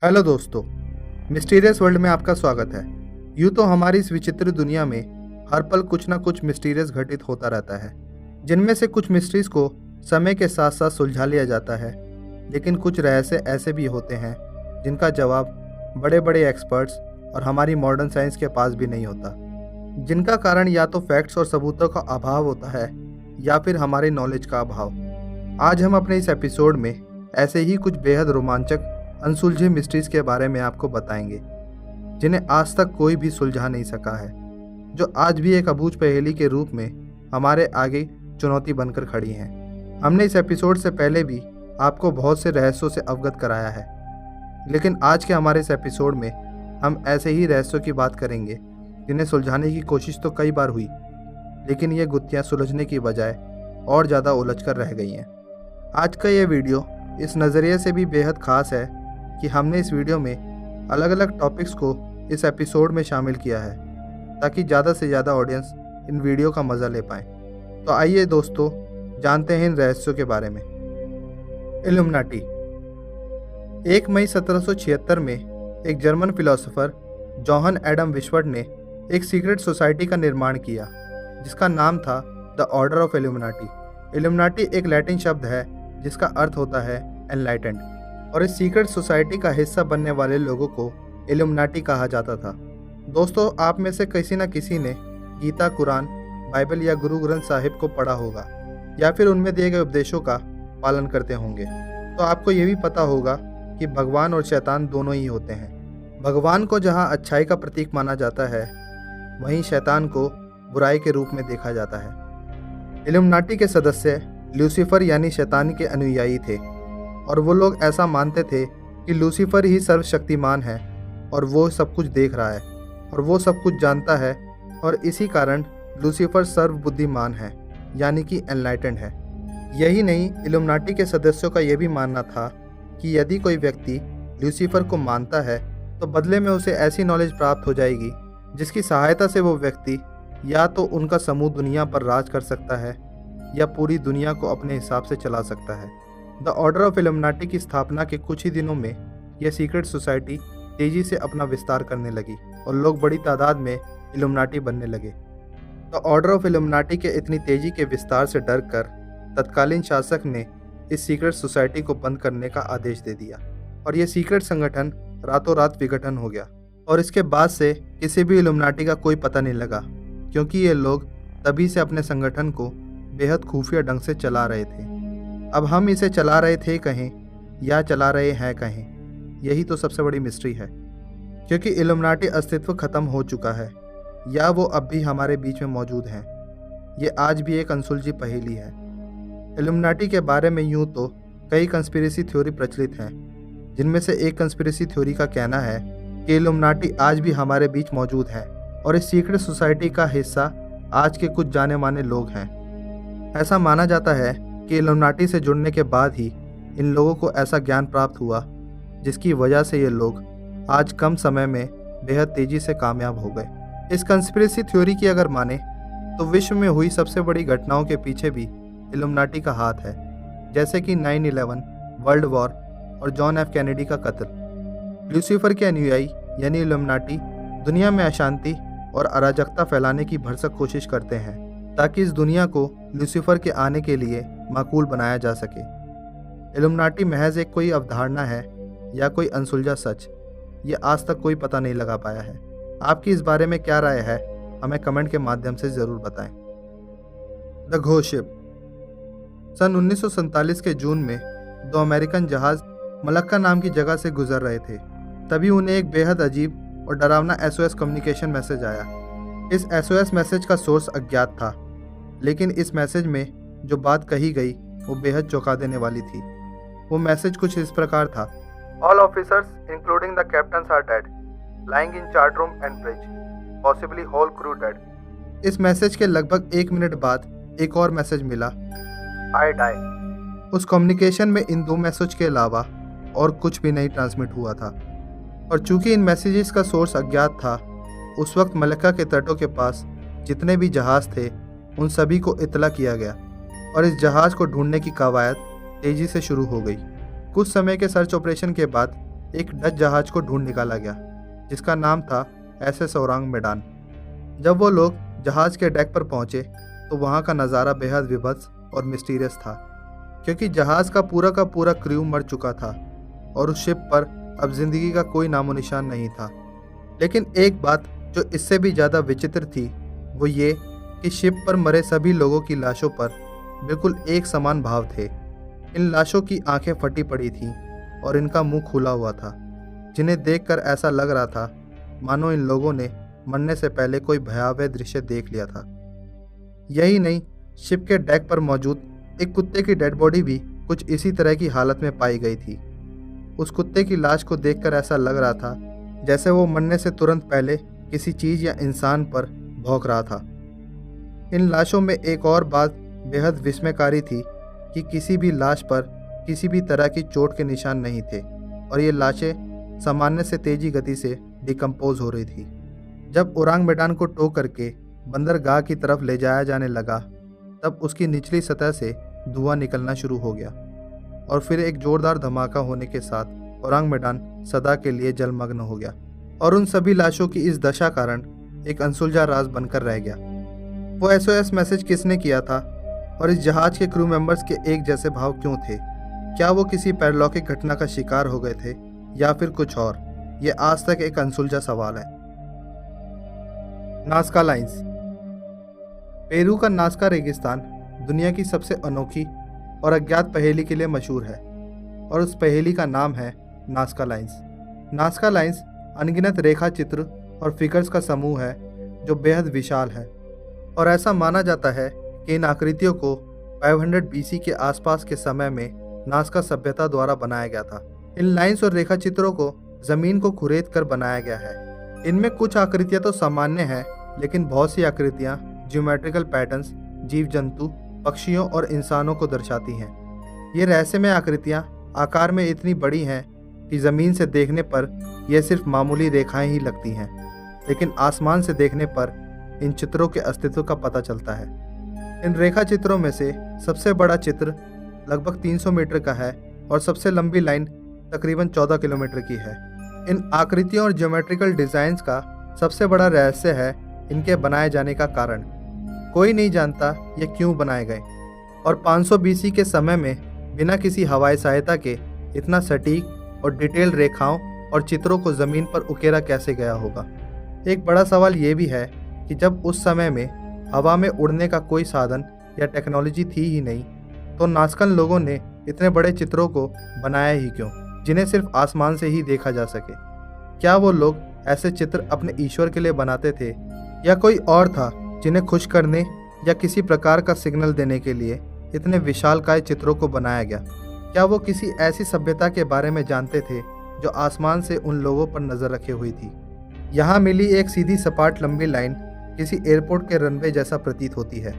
Hello दोस्तों, mysterious world में आपका स्वागत है। यूँ तो हमारी इस विचित्र दुनिया में हर पल कुछ ना कुछ मिस्टीरियस घटित होता रहता है, जिनमें से कुछ मिस्ट्रीज को समय के साथ साथ सुलझा लिया जाता है, लेकिन कुछ रहस्य ऐसे भी होते हैं जिनका जवाब बड़े बड़े एक्सपर्ट्स और हमारी मॉडर्न साइंस के पास भी नहीं होता, जिनका कारण या तो फैक्ट्स और सबूतों का अभाव होता है या फिर हमारे नॉलेज का अभाव। आज हम अपने इस एपिसोड में ऐसे ही कुछ बेहद रोमांचक अनसुलझे मिस्ट्रीज के बारे में आपको बताएंगे, जिन्हें आज तक कोई भी सुलझा नहीं सका है, जो आज भी एक अबूझ पहेली के रूप में हमारे आगे चुनौती बनकर खड़ी हैं। हमने इस एपिसोड से पहले भी आपको बहुत से रहस्यों से अवगत कराया है, लेकिन आज के हमारे इस एपिसोड में हम ऐसे ही रहस्यों की बात करेंगे जिन्हें सुलझाने की कोशिश तो कई बार हुई, लेकिन ये गुत्थियाँ सुलझने की बजाय और ज़्यादा उलझ कर रह गई हैं। आज का ये वीडियो इस नज़रिए से भी बेहद ख़ास है कि हमने इस वीडियो में अलग अलग टॉपिक्स को इस एपिसोड में शामिल किया है, ताकि ज़्यादा से ज़्यादा ऑडियंस इन वीडियो का मज़ा ले पाए। तो आइए दोस्तों, जानते हैं इन रहस्यों के बारे में। इल्यूमिनाटी। 1 मई 1776 में एक जर्मन फिलोसोफर जोहान एडम विश्वर्ट ने एक सीक्रेट सोसाइटी का निर्माण किया, जिसका नाम था the order of illuminati. Illuminati एक लैटिन शब्द है जिसका अर्थ होता है एनलाइटेंड, और इस सीक्रेट सोसाइटी का हिस्सा बनने वाले लोगों को इल्यूमिनाटी कहा जाता था। दोस्तों, आप में से किसी न किसी ने गीता, कुरान, बाइबल या गुरु ग्रंथ साहिब को पढ़ा होगा, या फिर उनमें दिए गए उपदेशों का पालन करते होंगे। तो आपको ये भी पता होगा कि भगवान और शैतान दोनों ही होते हैं। भगवान को जहाँ अच्छाई का प्रतीक माना जाता है, वहीं शैतान को बुराई के रूप में देखा जाता है। इल्यूमिनाटी के सदस्य लूसीफर यानी शैतान के अनुयायी थे, और वो लोग ऐसा मानते थे कि लूसीफर ही सर्वशक्तिमान है और वो सब कुछ देख रहा है और वो सब कुछ जानता है, और इसी कारण लूसीफर सर्वबुद्धिमान है, यानी कि एनलाइटेंड है। यही नहीं, इल्यूमिनाटी के सदस्यों का यह भी मानना था कि यदि कोई व्यक्ति लूसीफर को मानता है तो बदले में उसे ऐसी नॉलेज प्राप्त हो जाएगी जिसकी सहायता से वो व्यक्ति या तो उनका समूह दुनिया पर राज कर सकता है या पूरी दुनिया को अपने हिसाब से चला सकता है। द ऑर्डर ऑफ इल्यूमिनाटी की स्थापना के कुछ ही दिनों में यह सीक्रेट सोसाइटी तेजी से अपना विस्तार करने लगी और लोग बड़ी तादाद में इल्यूमिनाटी बनने लगे। द ऑर्डर ऑफ इल्यूमिनाटी के इतनी तेजी के विस्तार से डर कर तत्कालीन शासक ने इस सीक्रेट सोसाइटी को बंद करने का आदेश दे दिया, और यह सीक्रेट संगठन रातों रात विघटन हो गया। और इसके बाद से किसी भी इल्यूमिनाटी का कोई पता नहीं लगा, क्योंकि ये लोग तभी से अपने संगठन को बेहद खुफिया ढंग से चला रहे थे। अब हम इसे चला रहे थे कहें या चला रहे हैं कहें, यही तो सबसे बड़ी मिस्ट्री है, क्योंकि इल्यूमिनाटी अस्तित्व खत्म हो चुका है या वो अब भी हमारे बीच में मौजूद हैं। ये आज भी एक अनसुलझी पहेली है। इल्यूमिनाटी के बारे में यूँ तो कई कंस्पिरेसी थ्योरी प्रचलित हैं, जिनमें से एक कंस्पिरेसी थ्योरी का कहना है कि इल्यूमिनाटी आज भी हमारे बीच मौजूद है और इस सीक्रेट सोसाइटी का हिस्सा आज के कुछ जाने माने लोग हैं। ऐसा माना जाता है कि इल्यूमिनाटी से जुड़ने के बाद ही इन लोगों को ऐसा ज्ञान प्राप्त हुआ जिसकी वजह से ये लोग आज कम समय में बेहद तेजी से कामयाब हो गए। इस कंस्पिरेसी थ्योरी की अगर माने तो विश्व में हुई सबसे बड़ी घटनाओं के पीछे भी इल्यूमिनाटी का हाथ है, जैसे कि 9/11, वर्ल्ड वॉर और जॉन एफ कैनेडी का कत्ल। लूसीफर के अनुयायी यानी इल्यूमिनाटी दुनिया में अशांति और अराजकता फैलाने की भरसक कोशिश करते हैं, ताकि इस दुनिया को लूसीफर के आने के लिए माकूल बनाया जा सके। इल्यूमिनाटी महज एक कोई अवधारणा है या कोई अनसुलझा सच, ये आज तक कोई पता नहीं लगा पाया है। आपकी इस बारे में क्या राय है, हमें कमेंट के माध्यम से ज़रूर बताएं। The ghost ship. सन 1947 के जून में 2 अमेरिकन जहाज़ मलक्का नाम की जगह से गुजर रहे थे। तभी उन्हें एक बेहद अजीब और डरावना SOS कम्युनिकेशन मैसेज आया। इस SOS मैसेज का सोर्स अज्ञात था, लेकिन इस मैसेज में जो बात कही गई वो बेहद चौंका देने वाली थी। वो मैसेज कुछ इस प्रकार था: all officers including the captains are dead, lying in chart room and bridge, possibly whole crew dead. इस मैसेज के लगभग 1 मिनट बाद एक और मैसेज मिला, आई डाई। उस कम्युनिकेशन में इन 2 मैसेज के अलावा और कुछ भी नहीं ट्रांसमिट हुआ था, और चूंकि इन मैसेजेस का सोर्स अज्ञात था, उस वक्त मलक्का के तटों के पास जितने भी जहाज़ थे उन सभी को इतला किया गया, और इस जहाज़ को ढूंढने की कवायद तेज़ी से शुरू हो गई। कुछ समय के सर्च ऑपरेशन के बाद एक डच जहाज को ढूंढ निकाला गया जिसका नाम था SS ओरांग मेडान। जब वो लोग जहाज के डेक पर पहुंचे तो वहां का नज़ारा बेहद विभत्स और मिस्टीरियस था, क्योंकि जहाज का पूरा क्रू मर चुका था और उस शिप पर अब जिंदगी का कोई नामो निशान नहीं था। लेकिन एक बात जो इससे भी ज़्यादा विचित्र थी वो ये कि शिप पर मरे सभी लोगों की लाशों पर बिल्कुल एक समान भाव थे। इन लाशों की आंखें फटी पड़ी थीं और इनका मुंह खुला हुआ था, जिन्हें देखकर ऐसा लग रहा था मानो इन लोगों ने मरने से पहले कोई भयावह दृश्य देख लिया था। यही नहीं, शिप के डेक पर मौजूद एक कुत्ते की डेड बॉडी भी कुछ इसी तरह की हालत में पाई गई थी। उस कुत्ते की लाश को देखकर ऐसा लग रहा था जैसे वो मरने से तुरंत पहले किसी चीज़ या इंसान पर भौंक रहा था। इन लाशों में एक और बात बेहद विस्मयकारी थी कि किसी भी लाश पर किसी भी तरह की चोट के निशान नहीं थे और ये लाशें सामान्य से तेजी गति से डिकम्पोज हो रही थी। जब ओरांग मेडान को टो करके बंदरगाह की तरफ ले जाया जाने लगा तब उसकी निचली सतह से धुआं निकलना शुरू हो गया और फिर एक जोरदार धमाका होने के साथ ओरांग मेडान सदा के लिए जलमग्न हो गया और उन सभी लाशों की इस दशा कारण एक अनसुलझा राज बनकर रह गया। वो SOS मैसेज किसने किया था और इस जहाज के क्रू मेंबर्स के एक जैसे भाव क्यों थे? क्या वो किसी पैरलौकिक घटना का शिकार हो गए थे या फिर कुछ और? ये आज तक एक अनसुलझा सवाल है। Nazca lines. पेरू का नाज़का रेगिस्तान दुनिया की सबसे अनोखी और अज्ञात पहेली के लिए मशहूर है और उस पहेली का नाम है नाज़का लाइंस। नाज़का लाइंस अनगिनत रेखा चित्र और फिगर्स का समूह है जो बेहद विशाल है और ऐसा माना जाता है कि इन आकृतियों को 500 BC के आसपास के समय में नाज़का सभ्यता द्वारा बनाया गया था। इन लाइंस और रेखा चित्रों को ज़मीन को खुरेद कर बनाया गया है। इनमें कुछ आकृतियाँ तो सामान्य हैं, लेकिन बहुत सी आकृतियाँ ज्योमेट्रिकल पैटर्न्स, जीव जंतु, पक्षियों और इंसानों को दर्शाती हैं। ये रहस्यमय आकृतियाँ आकार में इतनी बड़ी हैं कि ज़मीन से देखने पर यह सिर्फ मामूली रेखाएं ही लगती हैं, लेकिन आसमान से देखने पर इन चित्रों के अस्तित्व का पता चलता है। इन रेखा चित्रों में से सबसे बड़ा चित्र लगभग 300 मीटर का है और सबसे लंबी लाइन तकरीबन 14 किलोमीटर की है। इन आकृतियों और ज्योमेट्रिकल डिज़ाइंस का सबसे बड़ा रहस्य है इनके बनाए जाने का कारण। कोई नहीं जानता ये क्यों बनाए गए और 500 BC के समय में बिना किसी हवाई सहायता के इतना सटीक और डिटेल रेखाओं और चित्रों को ज़मीन पर उकेरा कैसे गया होगा। एक बड़ा सवाल ये भी है कि जब उस समय में हवा में उड़ने का कोई साधन या टेक्नोलॉजी थी ही नहीं, तो नाज़कन लोगों ने इतने बड़े चित्रों को बनाया ही क्यों, जिन्हें सिर्फ आसमान से ही देखा जा सके? क्या वो लोग ऐसे चित्र अपने ईश्वर के लिए बनाते थे या कोई और था जिन्हें खुश करने या किसी प्रकार का सिग्नल देने के लिए इतने विशालकाय चित्रों को बनाया गया? क्या वो किसी ऐसी सभ्यता के बारे में जानते थे जो आसमान से उन लोगों पर नज़र रखे हुई थी? यहाँ मिली एक सीधी सपाट लंबी लाइन किसी एयरपोर्ट के रनवे जैसा प्रतीत होती है,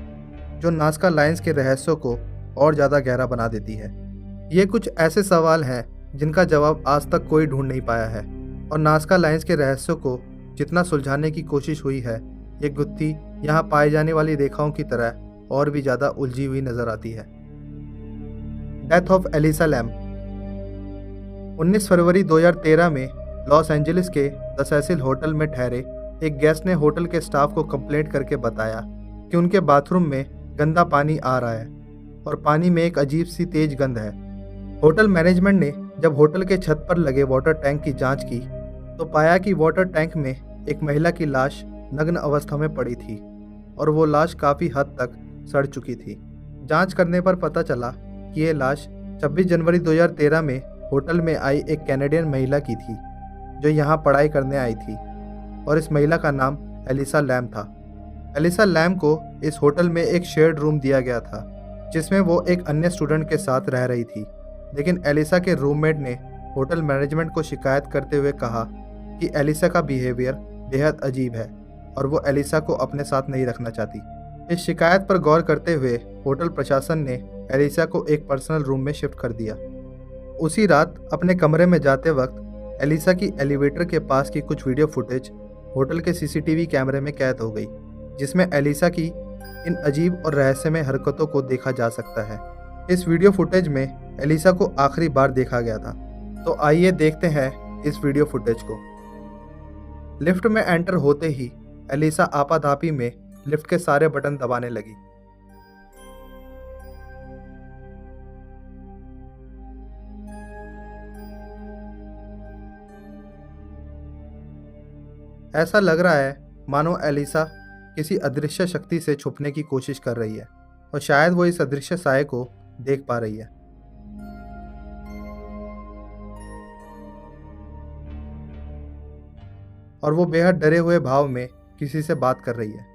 जो नाज़का लाइंस के रहस्यों को और ज़्यादा गहरा बना देती है। ये कुछ ऐसे सवाल हैं जिनका जवाब आज तक कोई ढूंढ नहीं पाया है और नाज़का लाइंस के रहस्यों को जितना सुलझाने की कोशिश हुई है, ये गुत्थी यहाँ पाई जाने वाली रेखाओं की तरह और भी ज़्यादा उलझी हुई नजर आती है। Death of Elisa Lam. 19 फरवरी 2013 में लॉस एंजलिस के द सेसिल होटल में ठहरे एक गेस्ट ने होटल के स्टाफ को कंप्लेंट करके बताया कि उनके बाथरूम में गंदा पानी आ रहा है और पानी में एक अजीब सी तेज गंध है। होटल मैनेजमेंट ने जब होटल के छत पर लगे वाटर टैंक की जांच की तो पाया कि वाटर टैंक में एक महिला की लाश नग्न अवस्था में पड़ी थी और वो लाश काफ़ी हद तक सड़ चुकी थी। जांच करने पर पता चला कि ये लाश 26 जनवरी 2013 में होटल में आई एक कैनेडियन महिला की थी जो यहाँ पढ़ाई करने आई थी और इस महिला का नाम एलिसा लैम था। एलिसा लैम को इस होटल में एक शेयर्ड रूम दिया गया था जिसमें वो एक अन्य स्टूडेंट के साथ रह रही थी, लेकिन एलिसा के रूममेट ने होटल मैनेजमेंट को शिकायत करते हुए कहा कि एलिसा का बिहेवियर बेहद अजीब है और वो एलिसा को अपने साथ नहीं रखना चाहती। इस शिकायत पर गौर करते हुए होटल प्रशासन ने एलिसा को एक पर्सनल रूम में शिफ्ट कर दिया। उसी रात अपने कमरे में जाते वक्त एलिसा की एलिवेटर के पास की कुछ वीडियो फुटेज होटल के सीसीटीवी कैमरे में कैद हो गई, जिसमें एलिसा की इन अजीब और रहस्यमय हरकतों को देखा जा सकता है। इस वीडियो फुटेज में एलिसा को आखिरी बार देखा गया था तो आइए देखते हैं इस वीडियो फुटेज को। लिफ्ट में एंटर होते ही एलिसा आपाधापी में लिफ्ट के सारे बटन दबाने लगी। ऐसा लग रहा है मानो एलिसा किसी अदृश्य शक्ति से छुपने की कोशिश कर रही है और शायद वो इस अदृश्य साए को देख पा रही है। और वो बेहद डरे हुए भाव में किसी से बात कर रही है।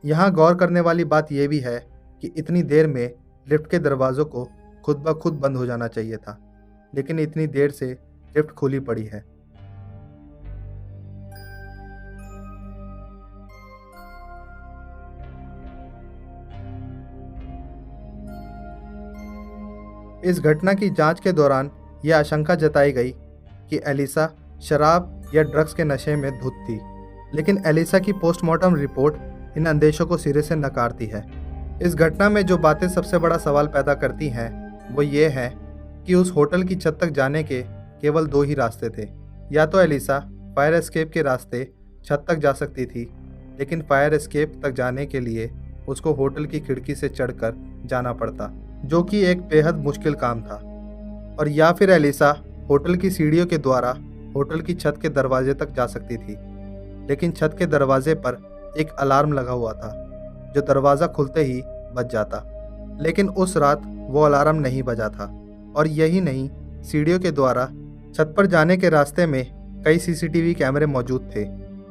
यहाँ गौर करने वाली बात यह भी है कि इतनी देर में लिफ्ट के दरवाजों को खुद ब खुद बंद हो जाना चाहिए था, लेकिन इतनी देर से लिफ्ट खुली पड़ी है। इस घटना की जांच के दौरान यह आशंका जताई गई कि एलिसा शराब या ड्रग्स के नशे में धुत थी, लेकिन एलिसा की पोस्टमार्टम रिपोर्ट इन अंदेशों को सिरे से नकारती है। इस घटना में जो बातें सबसे बड़ा सवाल पैदा करती हैं वो ये है कि उस होटल की छत तक जाने के केवल दो ही रास्ते थे। या तो एलिसा फायर एस्केप के रास्ते छत तक जा सकती थी, लेकिन फायर एस्केप तक जाने के लिए उसको होटल की खिड़की से चढ़कर जाना पड़ता, जो कि एक बेहद मुश्किल काम था। और या फिर एलिसा होटल की सीढ़ियों के द्वारा होटल की छत के दरवाजे तक जा सकती थी, लेकिन छत के दरवाजे पर एक अलार्म लगा हुआ था जो दरवाज़ा खुलते ही बज जाता। लेकिन उस रात वो अलार्म नहीं बजा था। और यही नहीं, सीढ़ियों के द्वारा छत पर जाने के रास्ते में कई सीसीटीवी कैमरे मौजूद थे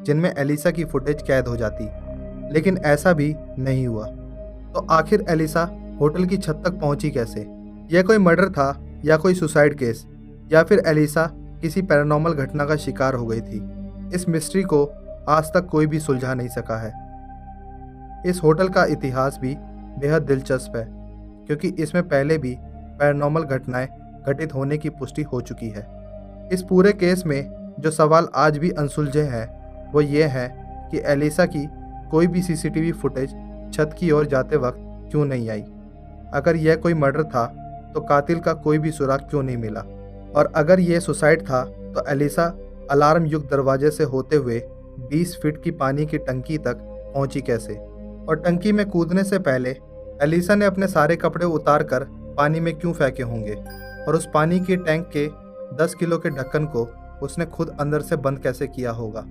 जिनमें एलिसा की फुटेज कैद हो जाती, लेकिन ऐसा भी नहीं हुआ। तो आखिर एलिसा होटल की छत तक पहुंची कैसे? यह कोई मर्डर था या कोई सुसाइड केस, या फिर एलिसा किसी पैरानॉर्मल घटना का शिकार हो गई थी? इस मिस्ट्री को आज तक कोई भी सुलझा नहीं सका है। इस होटल का इतिहास भी बेहद दिलचस्प है, क्योंकि इसमें पहले भी पैरानॉर्मल घटनाएं घटित होने की पुष्टि हो चुकी है। इस पूरे केस में जो सवाल आज भी अनसुलझे हैं वो ये है कि एलिसा की कोई भी सीसीटीवी फुटेज छत की ओर जाते वक्त क्यों नहीं आई? अगर यह कोई मर्डर था तो कातिल का कोई भी सुराग क्यों नहीं मिला? और अगर यह सुसाइड था तो एलिसा अलार्म युक्त दरवाजे से होते हुए 20 फीट की पानी की टंकी तक पहुंची कैसे? और टंकी में कूदने से पहले एलिसा ने अपने सारे कपड़े उतार कर पानी में क्यों फेंके होंगे? और उस पानी की टैंक के 10 किलो के ढक्कन को उसने खुद अंदर से बंद कैसे किया होगा?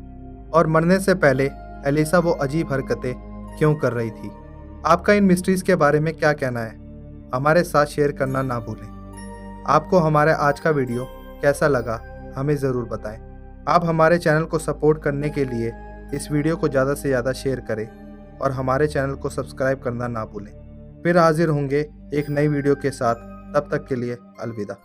और मरने से पहले एलिसा वो अजीब हरकतें क्यों कर रही थी? आपका इन मिस्ट्रीज़ के बारे में क्या कहना है? हमारे साथ शेयर करना ना भूलें। आपको हमारा आज का वीडियो कैसा लगा हमें ज़रूर बताएं। आप हमारे चैनल को सपोर्ट करने के लिए इस वीडियो को ज़्यादा से ज़्यादा शेयर करें और हमारे चैनल को सब्सक्राइब करना ना भूलें। फिर हाजिर होंगे एक नई वीडियो के साथ। तब तक के लिए अलविदा।